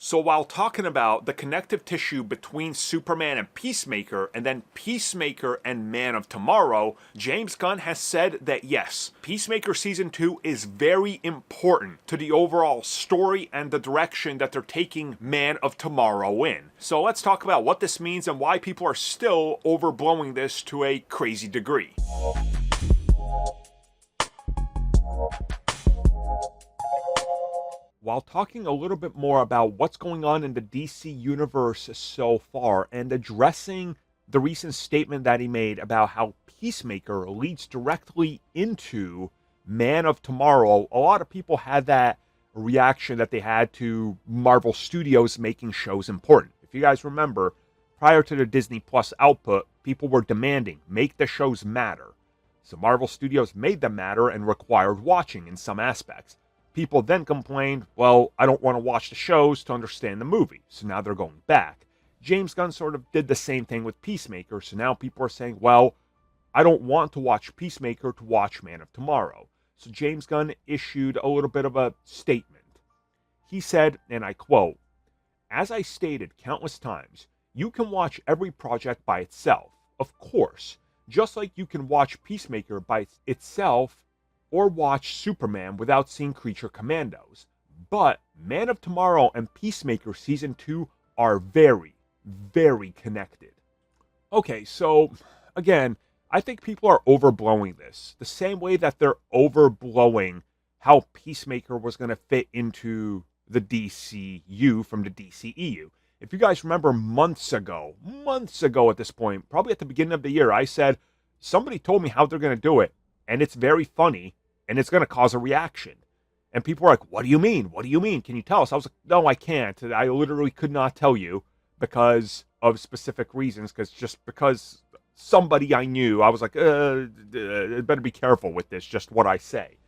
So while talking about the connective tissue between Superman and Peacemaker, and then Peacemaker and Man of Tomorrow, James Gunn has said that yes, Peacemaker Season 2 is very important to the overall story and the direction that they're taking Man of Tomorrow in. So let's talk about what this means and why people are still overblowing this to a crazy degree. While talking a little bit more about what's going on in the DC universe so far and addressing the recent statement that he made about how Peacemaker leads directly into Man of Tomorrow, a lot of people had that reaction that they had to Marvel Studios making shows important. If you guys remember, prior to the Disney Plus output, people were demanding, make the shows matter. So Marvel Studios made them matter and required watching in some aspects. People then complained, well, I don't want to watch the shows to understand the movie. So now they're going back. James Gunn sort of did the same thing with Peacemaker. So now people are saying, well, I don't want to watch Peacemaker to watch Man of Tomorrow. So James Gunn issued a little bit of a statement. He said, and I quote, "As I stated countless times, you can watch every project by itself, of course, just like you can watch Peacemaker by itself or watch Superman without seeing Creature Commandos. But Man of Tomorrow and Peacemaker Season 2 are very, very connected." Okay, so again, I think people are overblowing this. The same way that they're overblowing how Peacemaker was going to fit into the DCU from the DCEU. If you guys remember months ago at this point, probably at the beginning of the year, I said, somebody told me how they're going to do it, and it's very funny, and it's going to cause a reaction. And people were like, what do you mean? What do you mean? Can you tell us? I was like, no, I can't. I literally could not tell you because of specific reasons, because somebody I knew, I was like, better be careful with this, just what I say.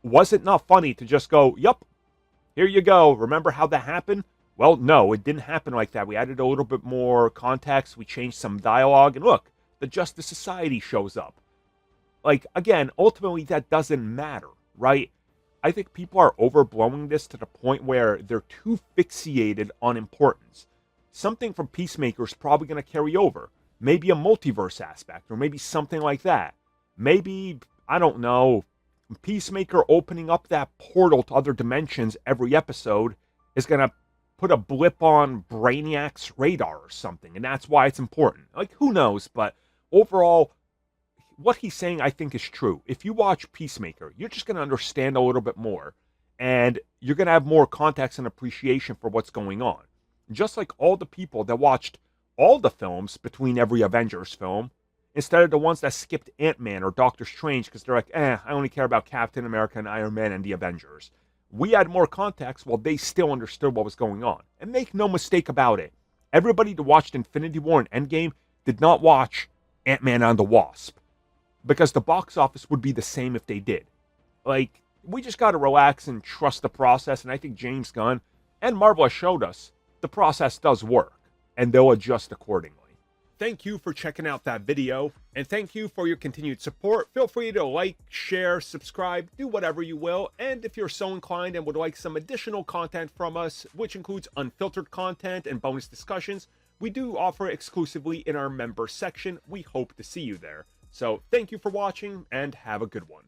Was it not funny to just go, yup, here you go. Remember how that happened? Well, no, it didn't happen like that. We added a little bit more context. We changed some dialogue. And look, the Justice Society shows up. Like, again, ultimately, that doesn't matter, right? I think people are overblowing this to the point where they're too fixated on importance. Something from Peacemaker is probably going to carry over. Maybe a multiverse aspect, or maybe something like that. Maybe, I don't know, Peacemaker opening up that portal to other dimensions every episode is going to put a blip on Brainiac's radar or something, and that's why it's important. Like, who knows? But overall, what he's saying, I think, is true. If you watch Peacemaker, you're just going to understand a little bit more, and you're going to have more context and appreciation for what's going on. Just like all the people that watched all the films between every Avengers film, instead of the ones that skipped Ant-Man or Doctor Strange because they're like, I only care about Captain America and Iron Man and the Avengers. We had more context while they still understood what was going on. And make no mistake about it, everybody that watched Infinity War and Endgame did not watch Ant-Man and the Wasp, because the box office would be the same if they did. Like, we just got to relax and trust the process, and I think James Gunn and Marvel has showed us the process does work, and they'll adjust accordingly. Thank you for checking out that video, and thank you for your continued support. Feel free to like, share, subscribe, do whatever you will, and if you're so inclined and would like some additional content from us, which includes unfiltered content and bonus discussions, we do offer exclusively in our member section. We hope to see you there. So thank you for watching, and have a good one.